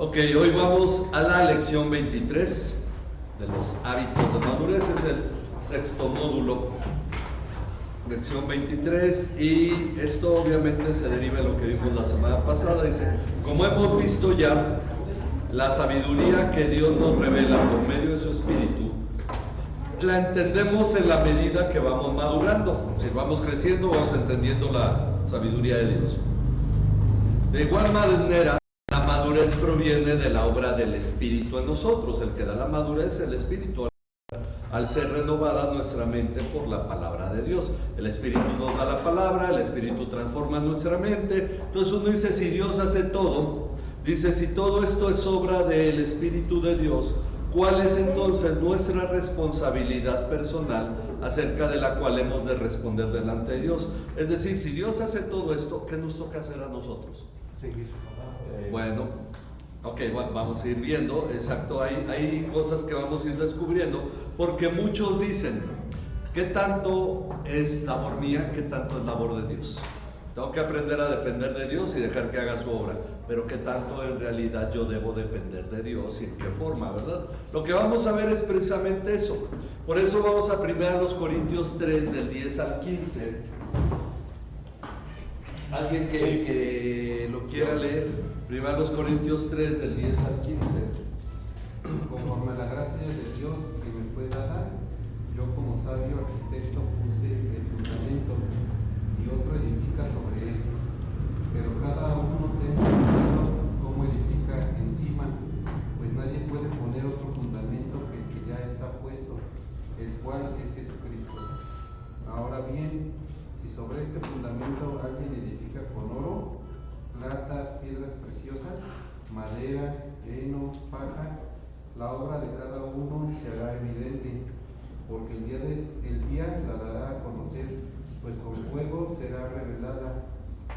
Ok, hoy vamos a la lección 23 de los hábitos de madurez, es el sexto módulo, lección 23, y esto obviamente se deriva de lo que vimos la semana pasada. Dice, como hemos visto ya, la sabiduría que Dios nos revela por medio de su Espíritu, la entendemos en la medida que vamos madurando. Si vamos creciendo, vamos entendiendo la sabiduría de Dios. De igual manera, la madurez proviene de la obra del Espíritu en nosotros. El que da la madurez es el Espíritu, al ser renovada nuestra mente por la palabra de Dios. El Espíritu nos da la palabra, el Espíritu transforma nuestra mente. Entonces uno dice, si Dios hace todo, dice, si todo esto es obra del Espíritu de Dios, ¿cuál es entonces nuestra responsabilidad personal acerca de la cual hemos de responder delante de Dios? Es decir, si Dios hace todo esto, ¿qué nos toca hacer a nosotros? Seguir su palabra. Bueno, ok, vamos a ir viendo, exacto, hay cosas que vamos a ir descubriendo, porque muchos dicen, ¿qué tanto es labor mía, qué tanto es labor de Dios? Tengo que aprender a depender de Dios y dejar que haga su obra, pero ¿qué tanto en realidad yo debo depender de Dios y en qué forma, verdad? Lo que vamos a ver es precisamente eso. Por eso vamos a 1 Corintios 3, del 10 al 15. ¿Alguien que lo quiera leer? 1 Corintios 3, del 10 al 15. Conforme a la gracia de Dios que me fue dada, yo como sabio arquitecto puse el fundamento y otro edifica sobre él. Pero cada uno tiene cuidado cómo edifica encima, pues nadie puede poner otro fundamento que el que ya está puesto, el cual es Jesucristo. Ahora bien, si sobre este fundamento alguien edifica con oro, plata, piedras preciosas, madera, heno, paja, la obra de cada uno se hará evidente, porque el día la dará a conocer, pues con fuego será revelada.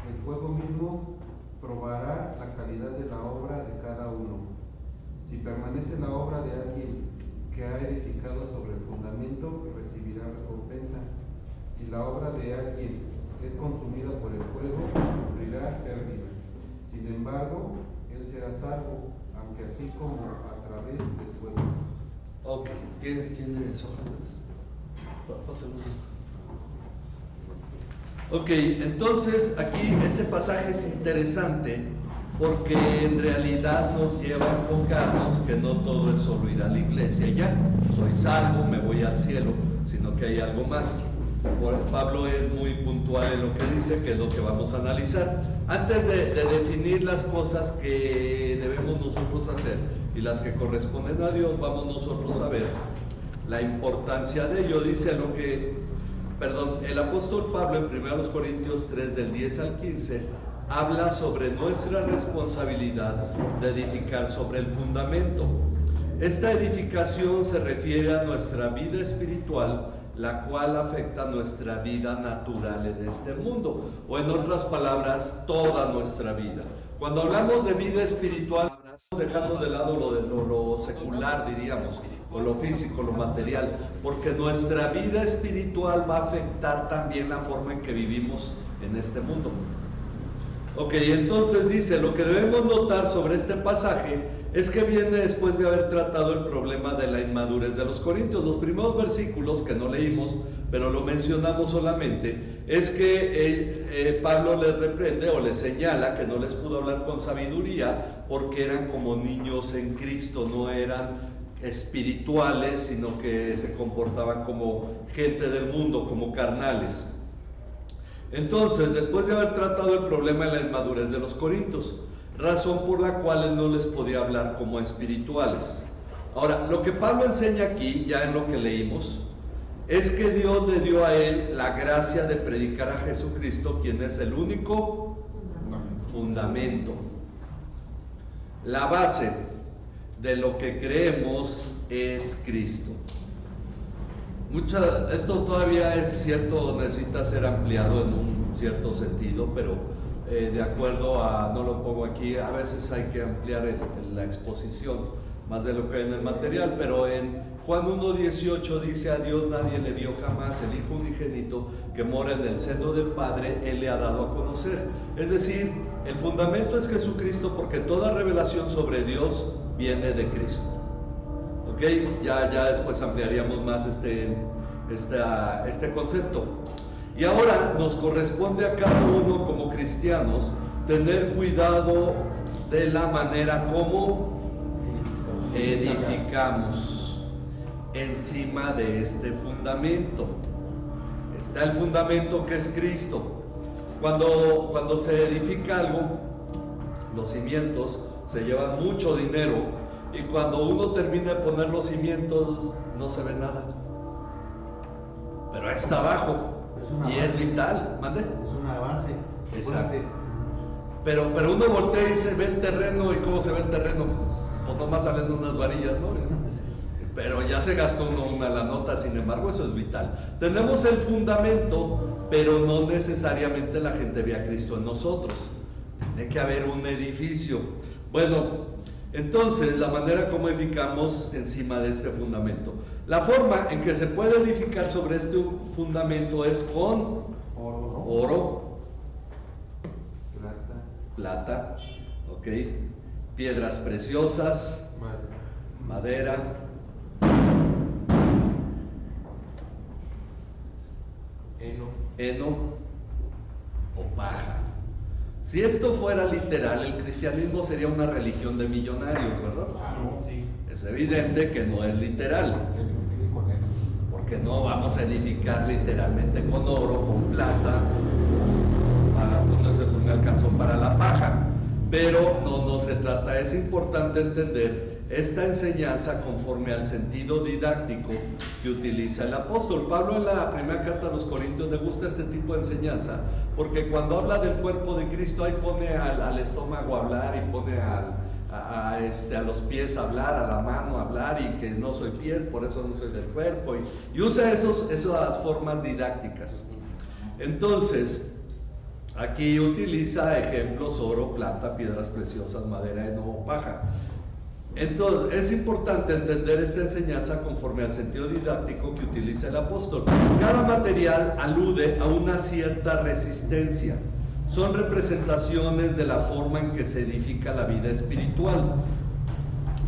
El fuego mismo probará la calidad de la obra de cada uno. Si permanece la obra de alguien que ha edificado sobre el fundamento, recibirá recompensa. Si la obra de alguien es consumida por el fuego, sufrirá pérdida. Sin embargo, él será salvo, aunque así como a través del fuego. Ok, ¿tiene eso? Ok, entonces aquí este pasaje es interesante porque en realidad nos lleva a enfocarnos que no todo es solo ir a la iglesia y ya, soy salvo, me voy al cielo, sino que hay algo más. Pablo es muy puntual en lo que dice, que es lo que vamos a analizar. Antes de definir las cosas que debemos nosotros hacer y las que corresponden a Dios, vamos nosotros a ver la importancia de ello. Dice el apóstol Pablo en 1 Corintios 3, del 10 al 15, habla sobre nuestra responsabilidad de edificar sobre el fundamento. Esta edificación se refiere a nuestra vida espiritual, la cual afecta nuestra vida natural en este mundo, o en otras palabras, toda nuestra vida. Cuando hablamos de vida espiritual, dejando de lado lo secular, diríamos, o lo físico, lo material, porque nuestra vida espiritual va a afectar también la forma en que vivimos en este mundo. Ok, entonces dice, lo que debemos notar sobre este pasaje es que viene después de haber tratado el problema de la inmadurez de los corintios. Los primeros versículos que no leímos, pero lo mencionamos solamente, es que Pablo les reprende o les señala que no les pudo hablar con sabiduría porque eran como niños en Cristo, no eran espirituales, sino que se comportaban como gente del mundo, como carnales. Entonces, después de haber tratado el problema de la inmadurez de los corintios, razón por la cual él no les podía hablar como espirituales. Ahora, lo que Pablo enseña aquí, ya en lo que leímos, es que Dios le dio a él la gracia de predicar a Jesucristo, quien es el único fundamento, la base de lo que creemos es Cristo. Esto todavía es cierto, necesita ser ampliado en un cierto sentido, pero de acuerdo a, no lo pongo aquí, a veces hay que ampliar la exposición más de lo que hay en el material, pero en Juan 1:18 dice, a Dios nadie le vio jamás, el Hijo unigénito que mora en el seno del Padre, Él le ha dado a conocer. Es decir, El fundamento es Jesucristo, porque toda revelación sobre Dios viene de Cristo. ¿Ok? Ya después ampliaríamos más este concepto. Y ahora nos corresponde a cada uno como cristianos tener cuidado de la manera como edificamos encima de este fundamento. Está el fundamento que es Cristo. Cuando se edifica algo, los cimientos se llevan mucho dinero, y cuando uno termina de poner los cimientos no se ve nada, pero está abajo y es vital. ¿Mande? Es una base. Exacto. Pero uno voltea y se ve el terreno. ¿Y cómo se ve el terreno? Pues nomás salen unas varillas, ¿no? Pero ya se gastó uno una la nota. Sin embargo, eso es vital. Tenemos el fundamento, pero no necesariamente la gente ve a Cristo en nosotros. Tiene que haber un edificio. Bueno, entonces la manera como edificamos encima de este fundamento. La forma en que se puede edificar sobre este fundamento es con oro, plata, ¿ok? Piedras preciosas, madera, heno o paja. Si esto fuera literal, el cristianismo sería una religión de millonarios, ¿verdad? Claro, sí. Es evidente que no es literal, porque no vamos a edificar literalmente con oro, con plata, no me alcanzó para la paja. Pero no se trata. Es importante entender esta enseñanza conforme al sentido didáctico que utiliza el apóstol Pablo. En la primera carta a los Corintios le gusta este tipo de enseñanza, porque cuando habla del cuerpo de Cristo, ahí pone al estómago a hablar, y pone a los pies a hablar, a la mano a hablar, y que no soy pies, por eso no soy del cuerpo, y usa esas formas didácticas. Entonces, aquí utiliza ejemplos: oro, plata, piedras preciosas, madera, heno o paja. Entonces, es importante entender esta enseñanza conforme al sentido didáctico que utiliza el apóstol. Cada material alude a una cierta resistencia. Son representaciones de la forma en que se edifica la vida espiritual.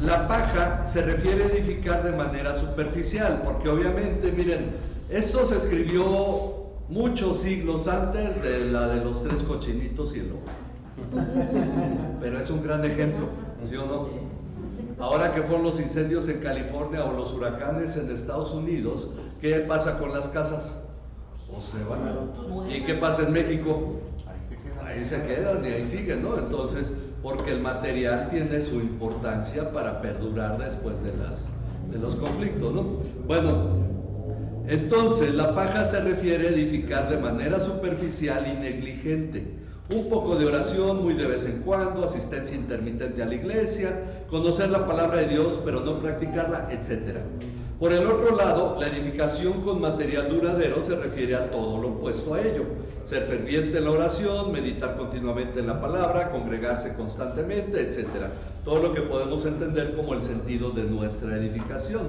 La paja se refiere a edificar de manera superficial, porque obviamente, miren, esto se escribió muchos siglos antes de la de los 3 cochinitos y el lobo. Pero es un gran ejemplo, ¿sí o no? Ahora que fueron los incendios en California o los huracanes en Estados Unidos, ¿qué pasa con las casas? O se van. ¿Y qué pasa en México? Ahí se quedan y ahí siguen, ¿no? Entonces, porque el material tiene su importancia para perdurar después de los conflictos, ¿no? Bueno, entonces la paja se refiere a edificar de manera superficial y negligente. Un poco de oración muy de vez en cuando, asistencia intermitente a la iglesia, conocer la palabra de Dios pero no practicarla, etc. Por el otro lado, la edificación con material duradero se refiere a todo lo opuesto a ello: ser ferviente en la oración, meditar continuamente en la palabra, congregarse constantemente, etc. Todo lo que podemos entender como el sentido de nuestra edificación.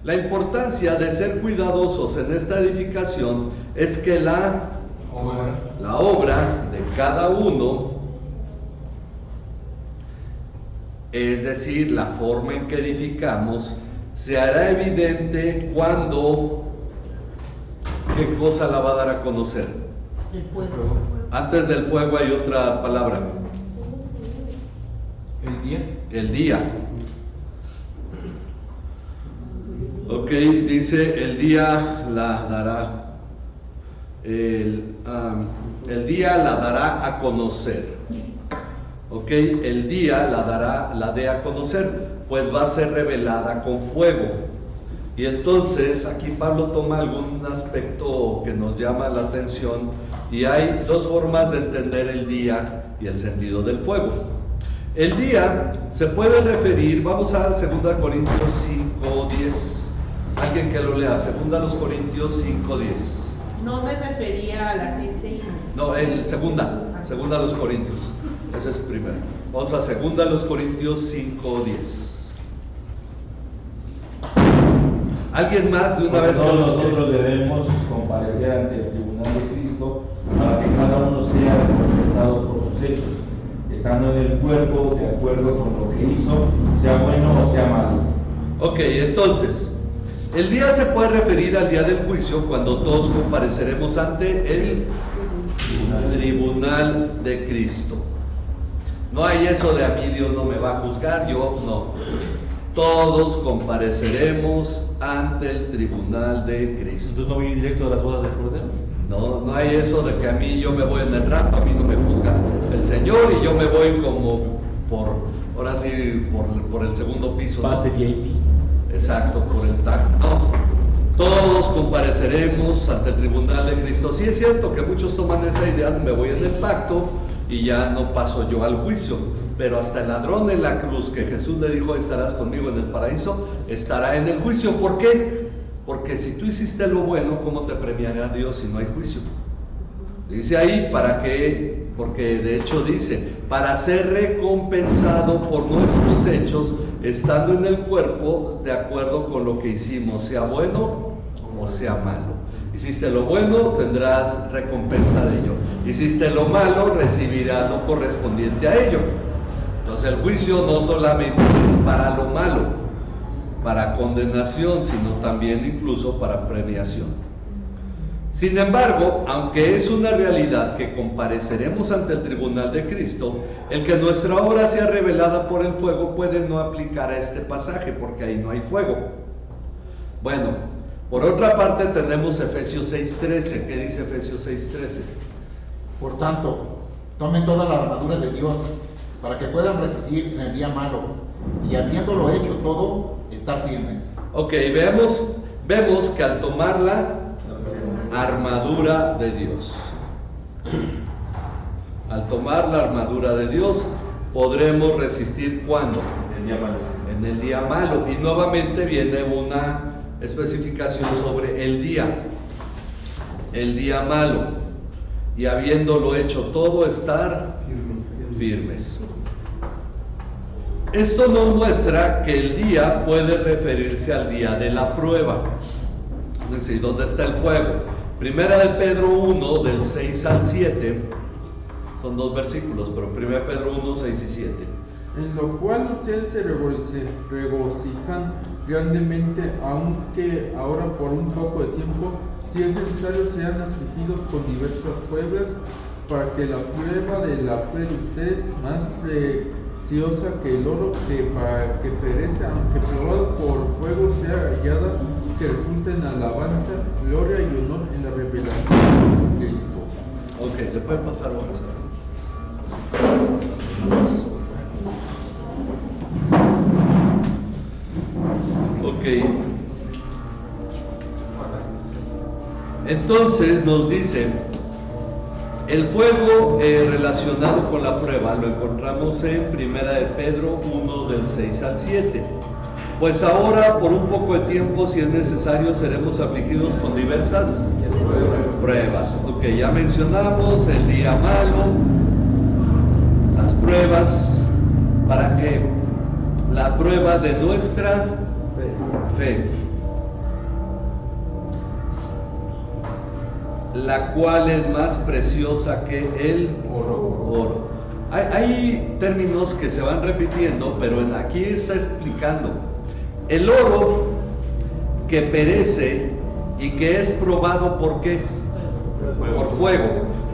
La importancia de ser cuidadosos en esta edificación es que la obra de cada uno, es decir, la forma en que edificamos, se hará evidente cuando, ¿qué cosa la va a dar a conocer? El fuego. Antes del fuego hay otra palabra. El día. Ok, dice: el día la dará. El día la dará a conocer. Ok, el día la dé a conocer, pues va a ser revelada con fuego. Y entonces aquí Pablo toma algún aspecto que nos llama la atención, y hay 2 formas de entender el día y el sentido del fuego. El día se puede referir, vamos a 2 Corintios 5:10. Alguien que lo lea, 2 Corintios 5:10. No me refería a la gente. No, segunda a los Corintios. Ese es primero. Vamos a 2 Corintios 5:10. ¿Alguien más de una Porque vez todos que nos nosotros debemos comparecer ante el tribunal de Cristo para que cada uno sea recompensado por sus hechos, estando en el cuerpo de acuerdo con lo que hizo, sea bueno o sea malo? Ok, entonces, el día se puede referir al día del juicio cuando todos compareceremos ante el tribunal de Cristo. No hay eso de a mí Dios no me va a juzgar, yo no. Todos compareceremos ante el tribunal de Cristo. Entonces no voy directo a las bodas del Cordero. No hay eso de que a mí yo me voy en el rapto, a mí no me juzga el Señor y yo me voy como ahora sí, por el segundo piso. Pase VIP. Exacto, por el tag. No, todos compareceremos ante el tribunal de Cristo. Sí es cierto que muchos toman esa idea, me voy en el pacto y ya no paso yo al juicio. Pero hasta el ladrón en la cruz, que Jesús le dijo, estarás conmigo en el paraíso, estará en el juicio. ¿Por qué? Porque si tú hiciste lo bueno, ¿cómo te premiará Dios si no hay juicio? Dice ahí, ¿para qué? Porque de hecho dice, para ser recompensado por nuestros hechos, estando en el cuerpo, de acuerdo con lo que hicimos, sea bueno o sea malo. Hiciste lo bueno, tendrás recompensa de ello. Hiciste lo malo, recibirás lo correspondiente a ello. Entonces el juicio no solamente es para lo malo, para condenación, sino también incluso para premiación. Sin embargo, aunque es una realidad que compareceremos ante el tribunal de Cristo, el que nuestra obra sea revelada por el fuego puede no aplicar a este pasaje, porque ahí no hay fuego. Bueno, por otra parte tenemos Efesios 6:13. ¿Qué dice Efesios 6:13? Por tanto, tomen toda la armadura de Dios, para que puedan resistir en el día malo, y habiéndolo hecho todo, estar firmes. Ok, vemos que al tomar la armadura de Dios, al tomar la armadura de Dios, podremos resistir ¿cuándo? El día malo. En el día malo. Y nuevamente viene una especificación sobre el día malo. Y habiéndolo hecho todo, estar firmes. Esto nos muestra que el día puede referirse al día de la prueba. Es decir, ¿dónde está el fuego? Primera de Pedro 1, del 6 al 7, son 2 versículos, pero Primera de Pedro 1, 6 y 7. En lo cual ustedes se regocijan grandemente, aunque ahora por un poco de tiempo, si es necesario, sean afligidos con diversas pruebas, para que la prueba de la fe de ustedes, más preciosa que el oro, que perece, aunque probado por fuego, sea hallada, que resulte en alabanza, gloria y honor en la revelación de Cristo. Ok, le pueden pasar hojas. Ok. Entonces nos dice, el fuego relacionado con la prueba lo encontramos en Primera de Pedro 1 del 6 al 7. Pues ahora por un poco de tiempo, si es necesario, seremos afligidos con diversas pruebas. Ok, ya mencionamos el día malo, las pruebas, para que la prueba de nuestra fe, la cual es más preciosa que el oro. Hay términos que se van repitiendo, pero aquí está explicando. El oro que perece y que es probado ¿por qué? Por fuego.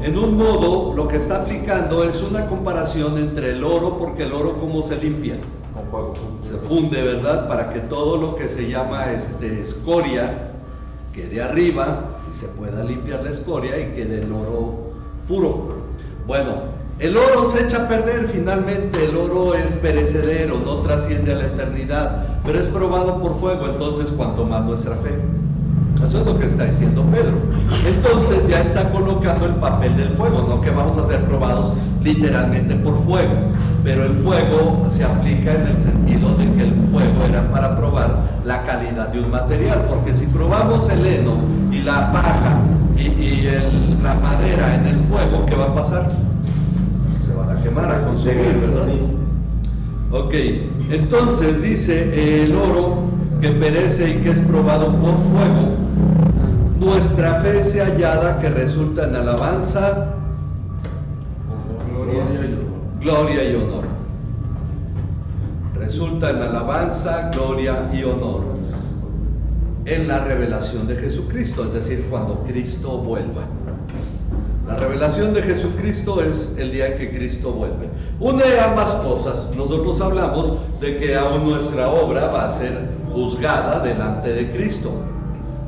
En un modo, lo que está aplicando es una comparación entre el oro, porque el oro ¿cómo se limpia? Con fuego. Se funde, ¿verdad? Para que todo lo que se llama escoria quede arriba y se pueda limpiar la escoria y quede el oro puro. Bueno, el oro se echa a perder finalmente, el oro es perecedero, no trasciende a la eternidad, pero es probado por fuego, entonces cuanto más nuestra fe. Eso es lo que está diciendo Pedro. Entonces ya está colocando el papel del fuego, no que vamos a ser probados literalmente por fuego, pero el fuego se aplica en el sentido de que el fuego era para probar la calidad de un material, porque si probamos el heno y la paja y la madera en el fuego, ¿qué va a pasar? Se van a quemar, a consumir, ¿verdad? Ok, entonces dice el oro que perece y que es probado por fuego, nuestra fe sea hallada que resulta en alabanza, gloria y honor. Resulta en alabanza, gloria y honor en la revelación de Jesucristo, es decir, cuando Cristo vuelva. La revelación de Jesucristo es el día en que Cristo vuelve. Une ambas cosas. Nosotros hablamos de que aún nuestra obra va a ser juzgada delante de Cristo.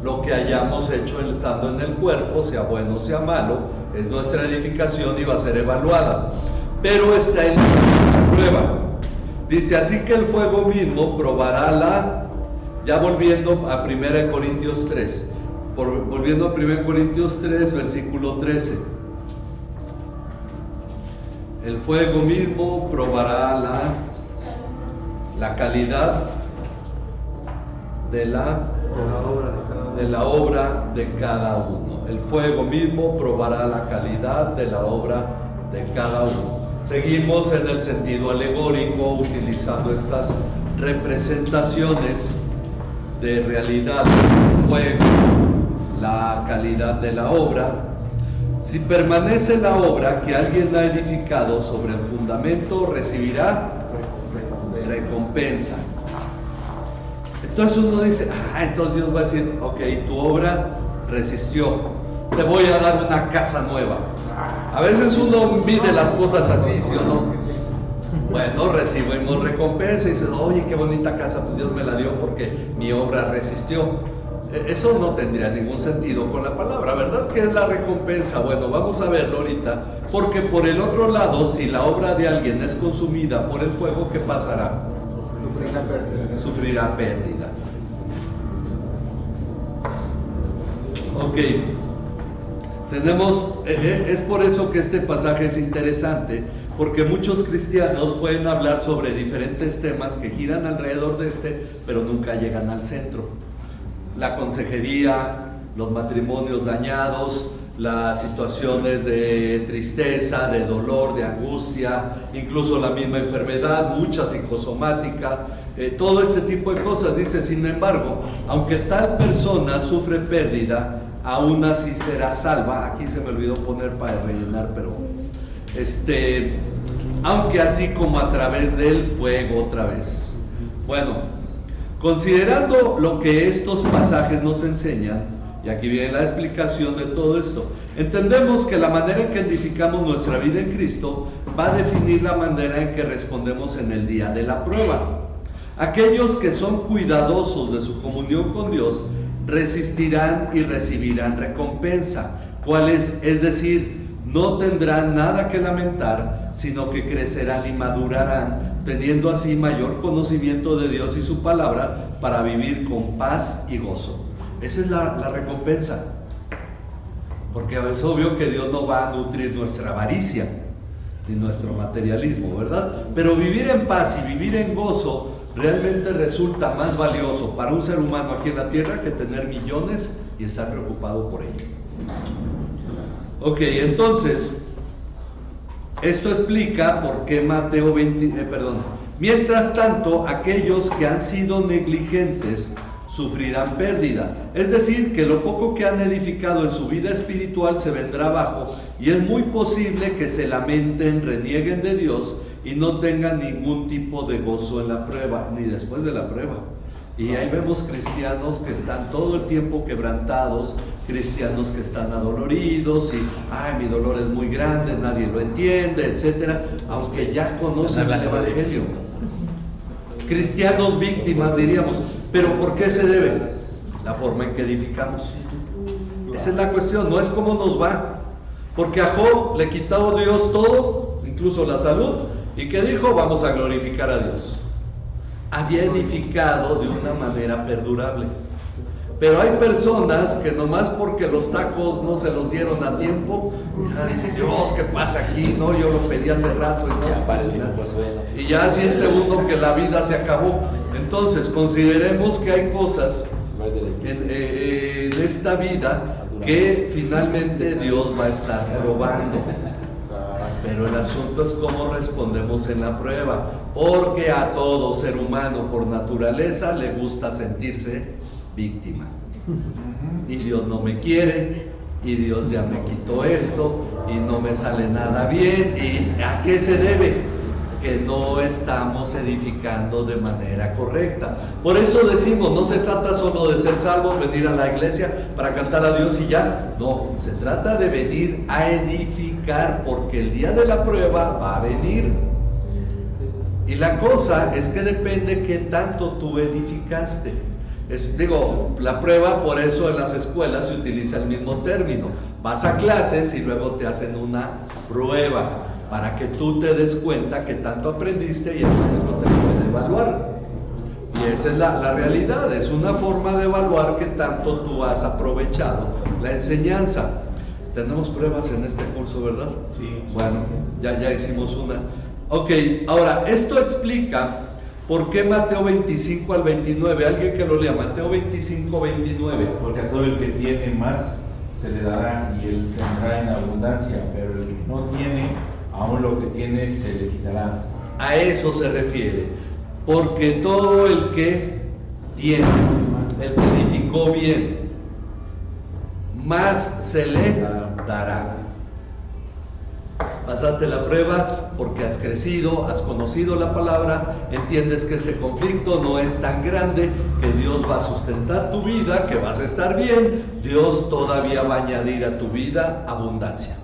Lo que hayamos hecho estando en el cuerpo, sea bueno o sea malo, es nuestra edificación y va a ser evaluada. Pero está en la prueba. Dice, así que el fuego mismo probará ya volviendo a 1 Corintios 3. Volviendo a 1 Corintios 3, versículo 13. El fuego mismo probará la calidad de la obra de cada uno. El fuego mismo probará la calidad de la obra de cada uno. Seguimos en el sentido alegórico, utilizando estas representaciones de realidad del fuego, la calidad de la obra. Si permanece la obra que alguien ha edificado sobre el fundamento, recibirá recompensa. Entonces uno dice, entonces Dios va a decir, ok, tu obra resistió, te voy a dar una casa nueva. A veces uno mide las cosas así, ¿sí o no? Bueno, recibimos recompensa y dices, oye, qué bonita casa, pues Dios me la dio porque mi obra resistió. Eso no tendría ningún sentido con la palabra, ¿verdad? ¿Qué es la recompensa? Bueno, vamos a verlo ahorita, porque por el otro lado, si la obra de alguien es consumida por el fuego, ¿qué pasará? Sufrirá pérdida. Ok. Es por eso que este pasaje es interesante, porque muchos cristianos pueden hablar sobre diferentes temas que giran alrededor de pero nunca llegan al centro. La consejería, los matrimonios dañados, las situaciones de tristeza, de dolor, de angustia, incluso la misma enfermedad, mucha psicosomática, todo este tipo de cosas. Dice, sin embargo, aunque tal persona sufre pérdida, aún así será salva. Aquí se me olvidó poner para rellenar, pero aunque así como a través del fuego otra vez. Bueno, considerando lo que estos pasajes nos enseñan, y aquí viene la explicación de todo esto, entendemos que la manera en que edificamos nuestra vida en Cristo va a definir la manera en que respondemos en el día de la prueba. Aquellos que son cuidadosos de su comunión con Dios resistirán y recibirán recompensa, ¿cuáles? Es decir, no tendrán nada que lamentar, sino que crecerán y madurarán, teniendo así mayor conocimiento de Dios y su palabra para vivir con paz y gozo. Esa es la recompensa, porque es obvio que Dios no va a nutrir nuestra avaricia ni nuestro materialismo, ¿verdad? Pero vivir en paz y vivir en gozo realmente resulta más valioso para un ser humano aquí en la tierra que tener millones y estar preocupado por ello. Ok, entonces esto explica por qué Mateo 20, mientras tanto, aquellos que han sido negligentes sufrirán pérdida. Es decir, que lo poco que han edificado en su vida espiritual se vendrá abajo, y es muy posible que se lamenten, renieguen de Dios y no tengan ningún tipo de gozo en la prueba, ni después de la prueba. Y ahí vemos cristianos que están todo el tiempo quebrantados, cristianos que están adoloridos y, mi dolor es muy grande, nadie lo entiende, etcétera, aunque ya conocen el Evangelio. Cristianos víctimas, diríamos. ¿Pero por qué se debe? La forma en que edificamos. Esa es la cuestión, no es cómo nos va. Porque a Job le quitó Dios todo, incluso la salud, y ¿qué dijo? Vamos a glorificar a Dios. Había edificado de una manera perdurable. Pero hay personas que nomás porque los tacos no se los dieron a tiempo, Dios, ¿qué pasa aquí? No, yo lo pedí hace rato y ya siente uno que la vida se acabó. Entonces consideremos que hay cosas en esta vida que finalmente Dios va a estar probando. Pero el asunto es cómo respondemos en la prueba, porque a todo ser humano por naturaleza le gusta sentirse víctima. Y Dios no me quiere, y Dios ya me quitó esto, y no me sale nada bien. ¿Y a qué se debe? Que no estamos edificando de manera correcta. Por eso decimos, no se trata solo de ser salvos, venir a la iglesia para cantar a Dios y ya. No, se trata de venir a edificar, porque el día de la prueba va a venir. Y la cosa es que depende qué tanto tú edificaste. La prueba, por eso en las escuelas se utiliza el mismo término. Vas a clases y luego te hacen una prueba para que tú te des cuenta que tanto aprendiste y el maestro te puede evaluar. Y esa es la realidad, es una forma de evaluar que tanto tú has aprovechado la enseñanza. Tenemos pruebas en este curso, ¿verdad? Sí. Bueno, ya hicimos una. Ok, ahora, esto explica por qué Mateo 25 al 29. Alguien que lo lea, Mateo 25, 29. Porque a todo el que tiene más se le dará y él tendrá en abundancia, pero el que no tiene, aún lo que tiene se le quitará. A eso se refiere, porque todo el que tiene, el que edificó bien, más se le dará. Pasaste la prueba porque has crecido, has conocido la palabra, entiendes que este conflicto no es tan grande, que Dios va a sustentar tu vida, que vas a estar bien. Dios todavía va a añadir a tu vida abundancia.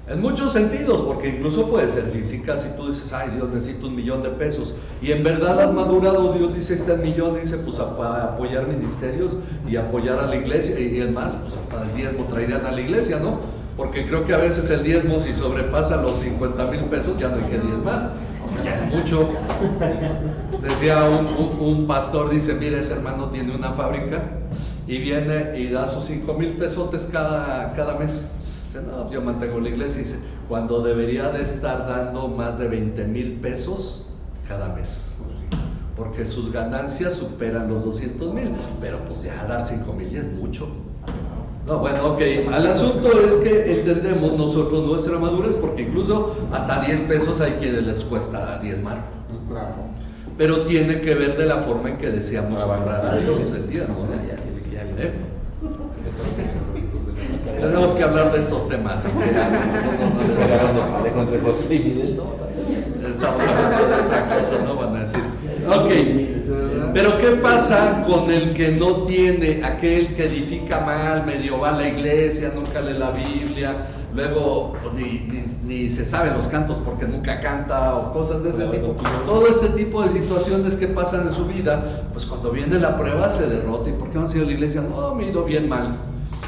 En muchos sentidos, porque incluso puede ser física. Si tú dices, ay Dios, necesito $1,000,000 de pesos, y en verdad has madurado, Dios dice, este $1,000,000, dice, pues para apoyar ministerios y apoyar a la iglesia, y es más, pues hasta el diezmo traerían a la iglesia, ¿no? Porque creo que a veces el diezmo, si sobrepasa los 50,000 pesos, ya no hay que diezmar, ya es mucho. Decía un pastor, dice, mira, ese hermano tiene una fábrica y viene y da sus 5,000 pesotes cada mes. Dice, no, yo mantengo la iglesia. Dice, cuando debería de estar dando más de 20,000 pesos cada mes, porque sus ganancias superan los 200,000, pero pues ya dar 5,000 ya es mucho. No, bueno, ok, el asunto es que entendemos nosotros nuestra madurez, porque incluso hasta 10 pesos hay quienes les cuesta diezmar. Claro. Pero tiene que ver de la forma en que deseamos honrar a Dios, ¿entiendes? Tenemos que hablar de estos temas. Estamos hablando de otra cosa, no van a decir. Ok, pero ¿qué pasa con el que no tiene, aquel que edifica mal, medio va a la iglesia, nunca lee la Biblia, luego pues, ni se sabe los cantos porque nunca canta o cosas de ese tipo? Todo este tipo de situaciones que pasan en su vida, pues cuando viene la prueba se derrota. ¿Y por qué no has ido a la iglesia? No, me he ido bien mal.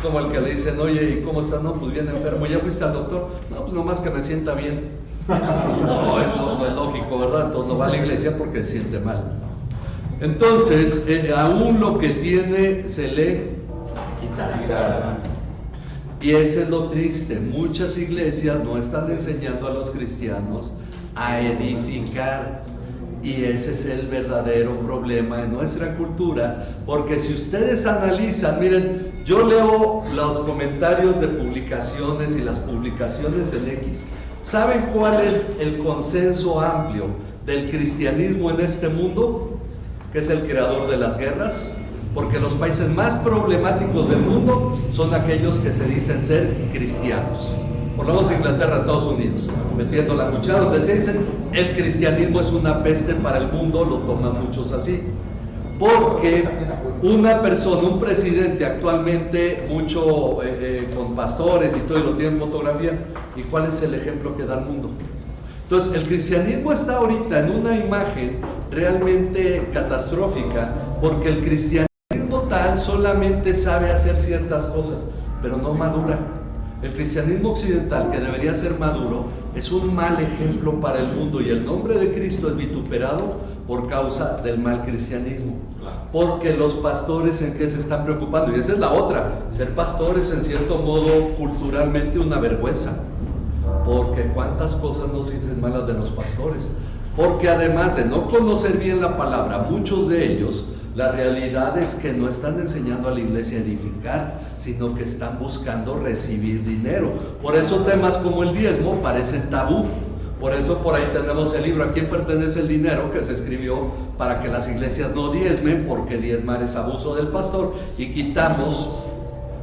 Como el que le dicen, oye, ¿y cómo estás? No, pues bien enfermo. ¿Ya fuiste al doctor? No, pues nomás que me sienta bien. No es lógico, ¿verdad? Entonces no va a la iglesia porque se siente mal. Entonces, aún lo que tiene se le quitará. Y eso es lo triste. Muchas iglesias no están enseñando a los cristianos a edificar. Y ese es el verdadero problema en nuestra cultura, porque si ustedes analizan, miren, yo leo los comentarios de publicaciones y las publicaciones en X. ¿Saben cuál es el consenso amplio del cristianismo en este mundo? Que es el creador de las guerras, porque los países más problemáticos del mundo son aquellos que se dicen ser cristianos. Por lo menos Inglaterra, Estados Unidos, metiendo la cuchara, donde se dicen el cristianismo es una peste para el mundo, lo toman muchos así. Porque una persona, un presidente actualmente, mucho con pastores y todo, y lo tienen fotografía, ¿y cuál es el ejemplo que da al mundo? Entonces, el cristianismo está ahorita en una imagen realmente catastrófica, porque el cristianismo tal solamente sabe hacer ciertas cosas, pero no madura. El cristianismo occidental, que debería ser maduro, es un mal ejemplo para el mundo, y el nombre de Cristo es vituperado por causa del mal cristianismo. Porque los pastores, ¿en qué se están preocupando? Y esa es la otra. Ser pastores, en cierto modo, culturalmente una vergüenza. Porque cuántas cosas nos dicen malas de los pastores. Porque además de no conocer bien la palabra, muchos de ellos La realidad es que no están enseñando a la iglesia a edificar, sino que están buscando recibir dinero. Por eso temas como el diezmo parecen tabú. Por eso por ahí tenemos el libro ¿A quién pertenece el dinero?, que se escribió para que las iglesias no diezmen, porque diezmar es abuso del pastor, y quitamos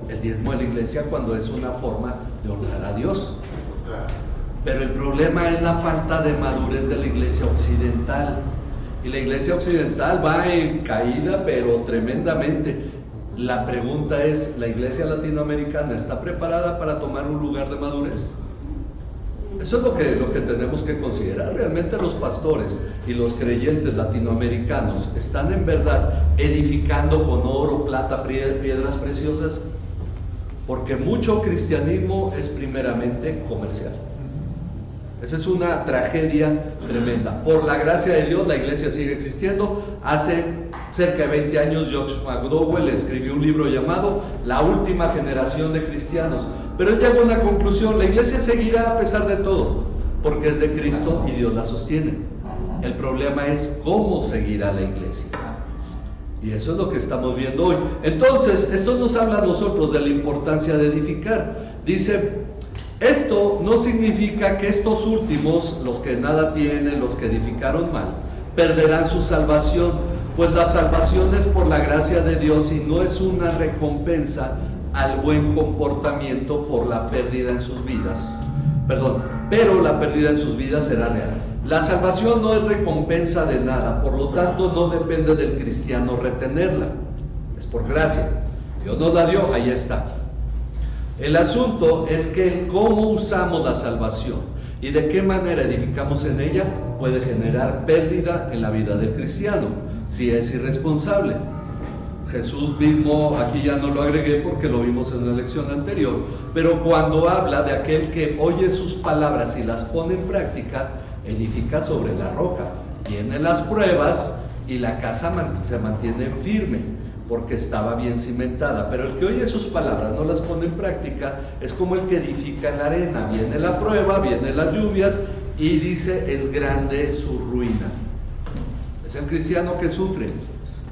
el diezmo de la iglesia cuando es una forma de honrar a Dios. Pero el problema es la falta de madurez de la iglesia occidental. Y la iglesia occidental va en caída, pero tremendamente. La pregunta es, ¿la iglesia latinoamericana está preparada para tomar un lugar de madurez? Eso es lo que tenemos que considerar. Realmente los pastores y los creyentes latinoamericanos están en verdad edificando con oro, plata, piedras preciosas, porque mucho cristianismo es primeramente comercial. Esa es una tragedia tremenda. Por la gracia de Dios, la iglesia sigue existiendo. Hace cerca de 20 años, George McDowell escribió un libro llamado La última generación de cristianos. Pero él llegó a una conclusión: la iglesia seguirá a pesar de todo, porque es de Cristo y Dios la sostiene. El problema es cómo seguirá la iglesia. Y eso es lo que estamos viendo hoy. Entonces, esto nos habla a nosotros de la importancia de edificar. Dice: esto no significa que estos últimos, los que nada tienen, los que edificaron mal, perderán su salvación, pues la salvación es por la gracia de Dios y no es una recompensa al buen comportamiento por la pérdida en sus vidas. Pero la pérdida en sus vidas será real. La salvación no es recompensa de nada, por lo tanto no depende del cristiano retenerla. Es por gracia. Dios nos la dio, ahí está. El asunto es que cómo usamos la salvación y de qué manera edificamos en ella puede generar pérdida en la vida del cristiano, si es irresponsable. Jesús mismo, aquí ya no lo agregué porque lo vimos en la lección anterior, pero cuando habla de aquel que oye sus palabras y las pone en práctica, edifica sobre la roca. Vienen las pruebas y la casa se mantiene firme, porque estaba bien cimentada. Pero el que oye sus palabras, no las pone en práctica, es como el que edifica en la arena. Viene la prueba, vienen las lluvias y dice: es grande su ruina. Es el cristiano que sufre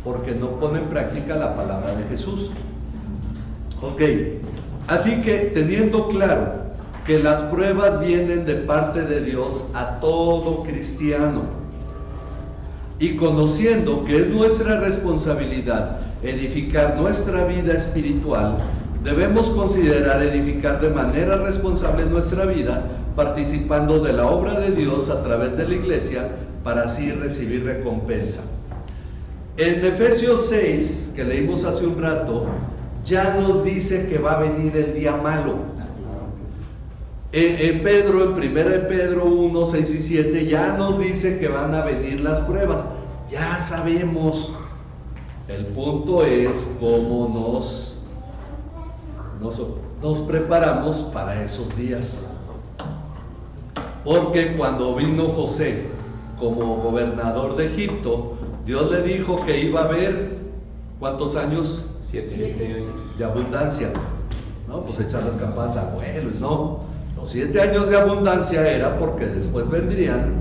porque no pone en práctica la palabra de Jesús. Ok, así que teniendo claro que las pruebas vienen de parte de Dios a todo cristiano, y conociendo que es nuestra responsabilidad edificar nuestra vida espiritual, debemos considerar edificar de manera responsable nuestra vida, participando de la obra de Dios a través de la iglesia, para así recibir recompensa. En Efesios 6, que leímos hace un rato, ya nos dice que va a venir el día malo. En 1 Pedro 1, 6 y 7 ya nos dice que van a venir las pruebas. Ya sabemos. El punto es cómo nos preparamos para esos días. Porque cuando vino José como gobernador de Egipto, Dios le dijo que iba a haber, ¿cuántos años? 7 años. De abundancia. No, pues echar las campanas a vuelo, no. Los 7 años de abundancia era porque después vendrían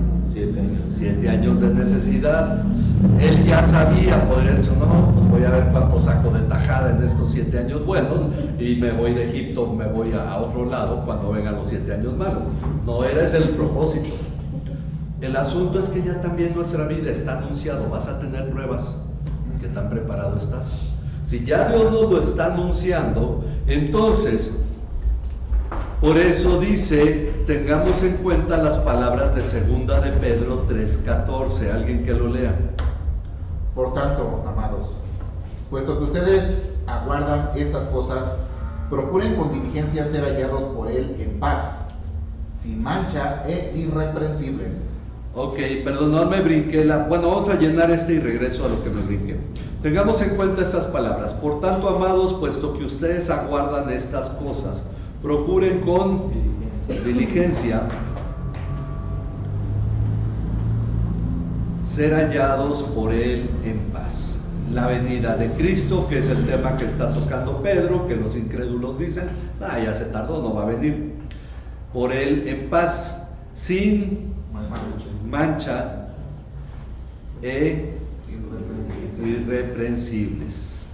7 años de necesidad. Él ya sabía, poder haber dicho: no, pues voy a ver cuánto saco de tajada en estos 7 años buenos y me voy de Egipto, me voy a otro lado cuando vengan los 7 años malos. No era ese el propósito. El asunto es que ya también nuestra vida está anunciado. Vas a tener pruebas. ¿Qué tan preparado estás? Si ya Dios nos lo está anunciando, entonces, por eso dice, tengamos en cuenta las palabras de 2 de Pedro 3:14. Alguien que lo lea. Por tanto, amados, puesto que ustedes aguardan estas cosas, procuren con diligencia ser hallados por Él en paz, sin mancha e irreprensibles. Ok, perdón, no me brinqué bueno, vamos a llenar y regreso a lo que me brinqué. Tengamos en cuenta estas palabras. Por tanto, amados, puesto que ustedes aguardan estas cosas, procuren con diligencia ser hallados por Él en paz. La venida de Cristo, que es el tema que está tocando Pedro, que los incrédulos dicen: ya se tardó, no va a venir. Por Él en paz, sin mancha e irreprensibles.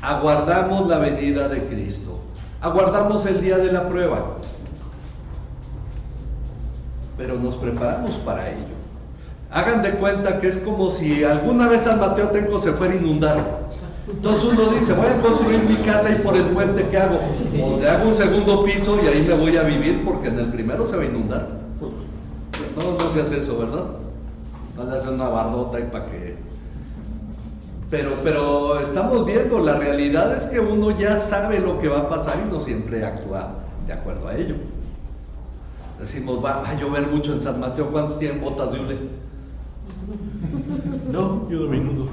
Aguardamos la venida de Cristo. Aguardamos el día de la prueba. Pero nos preparamos para ello. Hagan de cuenta que es como si alguna vez San Mateo Tenco se fuera a inundar. Entonces uno dice, voy a construir mi casa y por el puente, ¿qué hago? Pues le hago un segundo piso y ahí me voy a vivir porque en el primero se va a inundar. Pues, no se hace eso, ¿verdad? No le hacen una bardota y para qué. Pero estamos viendo, la realidad es que uno ya sabe lo que va a pasar y no siempre actúa de acuerdo a ello. Decimos, va a llover mucho en San Mateo, ¿cuántos tienen botas de hule? No, yo no me inundo.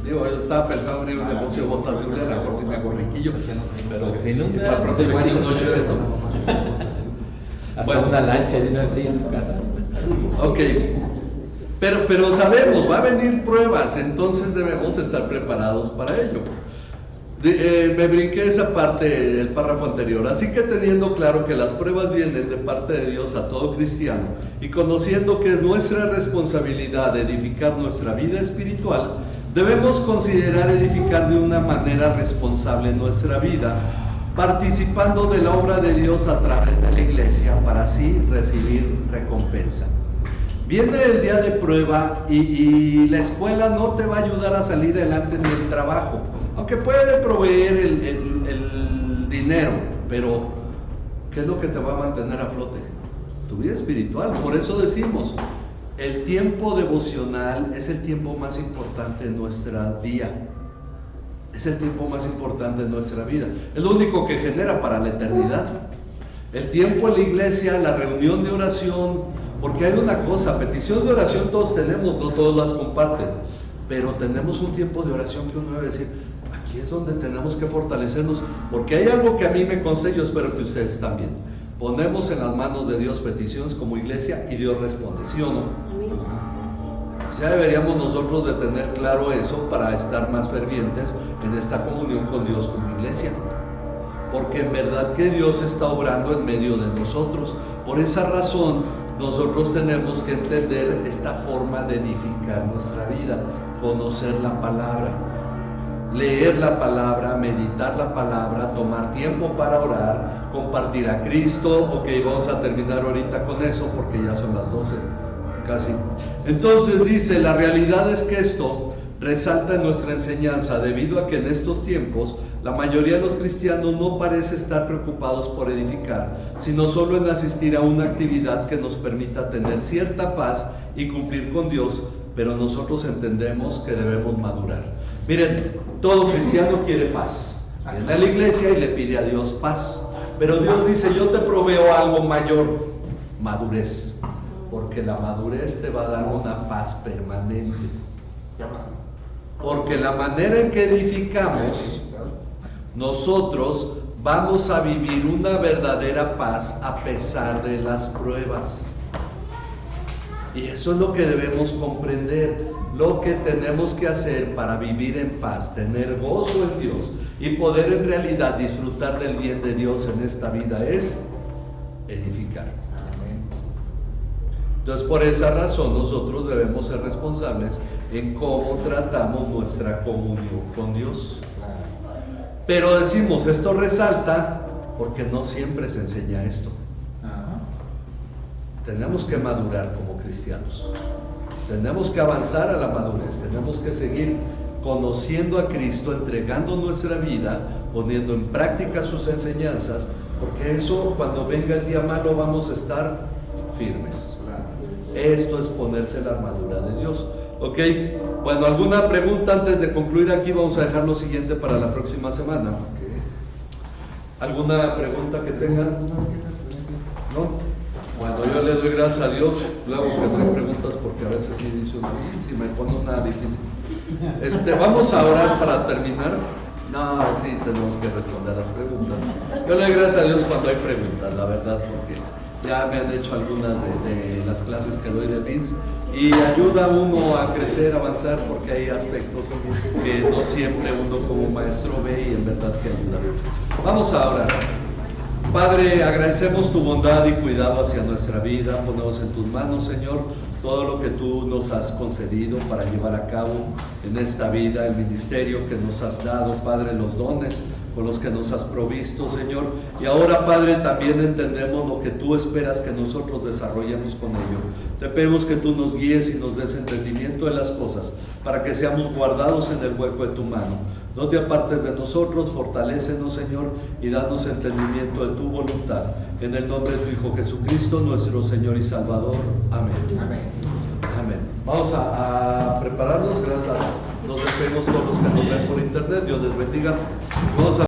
Digo, yo estaba pensando en abrir un negocio de botas de hule, a lo mejor si me hago riquillo, pero que se inunda. para el próximo año no llueve, ¿no? Hasta bueno, una lancha y no estoy en tu casa. Ok, pero sabemos, va a venir pruebas, entonces debemos estar preparados para ello. Me brinqué esa parte del párrafo anterior, así que teniendo claro que las pruebas vienen de parte de Dios a todo cristiano y conociendo que es nuestra responsabilidad edificar nuestra vida espiritual, debemos considerar edificar de una manera responsable nuestra vida, participando de la obra de Dios a través de la iglesia para así recibir recompensa. Viene el día de prueba y la escuela no te va a ayudar a salir adelante en el trabajo, aunque puede proveer el dinero, pero ¿qué es lo que te va a mantener a flote? Tu vida espiritual. Por eso decimos, el tiempo devocional es el tiempo más importante de nuestra vida. Es el tiempo más importante de nuestra vida. Es lo único que genera para la eternidad. El tiempo en la iglesia, la reunión de oración, porque hay una cosa, peticiones de oración todos tenemos, no todos las comparten, pero tenemos un tiempo de oración que uno debe decir, aquí es donde tenemos que fortalecernos, porque hay algo que a mí me concede, yo espero que ustedes también. Ponemos en las manos de Dios peticiones como iglesia y Dios responde, ¿sí o no? Ya deberíamos nosotros de tener claro eso para estar más fervientes en esta comunión con Dios como iglesia. Porque en verdad que Dios está obrando en medio de nosotros. Por esa razón, nosotros tenemos que entender esta forma de edificar nuestra vida, conocer la palabra, leer la palabra, meditar la palabra, tomar tiempo para orar, compartir a Cristo. Ok, vamos a terminar ahorita con eso porque ya son las 12 casi. Entonces dice, la realidad es que esto resalta en nuestra enseñanza debido a que en estos tiempos la mayoría de los cristianos no parece estar preocupados por edificar, sino solo en asistir a una actividad que nos permita tener cierta paz y cumplir con Dios, pero nosotros entendemos que debemos madurar. Miren, todo cristiano quiere paz. Viene a la iglesia y le pide a Dios paz, pero Dios dice, yo te proveo algo mayor, madurez, porque la madurez te va a dar una paz permanente. Porque la manera en que edificamos, nosotros vamos a vivir una verdadera paz a pesar de las pruebas. Y eso es lo que debemos comprender, lo que tenemos que hacer para vivir en paz, tener gozo en Dios y poder en realidad disfrutar del bien de Dios en esta vida es edificar. Entonces, por esa razón nosotros debemos ser responsables en cómo tratamos nuestra comunión con Dios. Pero decimos, esto resalta porque no siempre se enseña esto. Tenemos que madurar como cristianos. Tenemos que avanzar a la madurez. Tenemos que seguir conociendo a Cristo, entregando nuestra vida, poniendo en práctica sus enseñanzas, porque eso, cuando venga el día malo, vamos a estar firmes. Esto es ponerse la armadura de Dios. Ok, bueno, ¿alguna pregunta antes de concluir aquí? Vamos a dejar lo siguiente para la próxima semana. ¿Alguna pregunta que tengan? ¿No? Bueno, yo le doy gracias a Dios, luego que trae preguntas porque a veces sí dice uno, si me pone una difícil. Vamos a orar para terminar. No, sí, tenemos que responder las preguntas. Yo le doy gracias a Dios cuando hay preguntas, la verdad, porque ya me han hecho algunas de las clases que doy de BINS y ayuda a uno a crecer, avanzar, porque hay aspectos que no siempre uno como maestro ve y en verdad que ayuda. Vamos a orar. Padre, agradecemos tu bondad y cuidado hacia nuestra vida. Ponemos en tus manos, Señor, todo lo que tú nos has concedido para llevar a cabo en esta vida, el ministerio que nos has dado, Padre, los dones con los que nos has provisto, Señor. Y ahora, Padre, también entendemos lo que tú esperas que nosotros desarrollemos con ello. Te pedimos que tú nos guíes y nos des entendimiento de las cosas, para que seamos guardados en el hueco de tu mano. No te apartes de nosotros, fortalécenos, Señor, y danos entendimiento de tu voluntad. En el nombre de tu Hijo Jesucristo, nuestro Señor y Salvador. Amén. Amén. Amén. Vamos a prepararnos. Gracias. Nos despedimos todos los que nos ven por internet. Dios les bendiga. Vamos a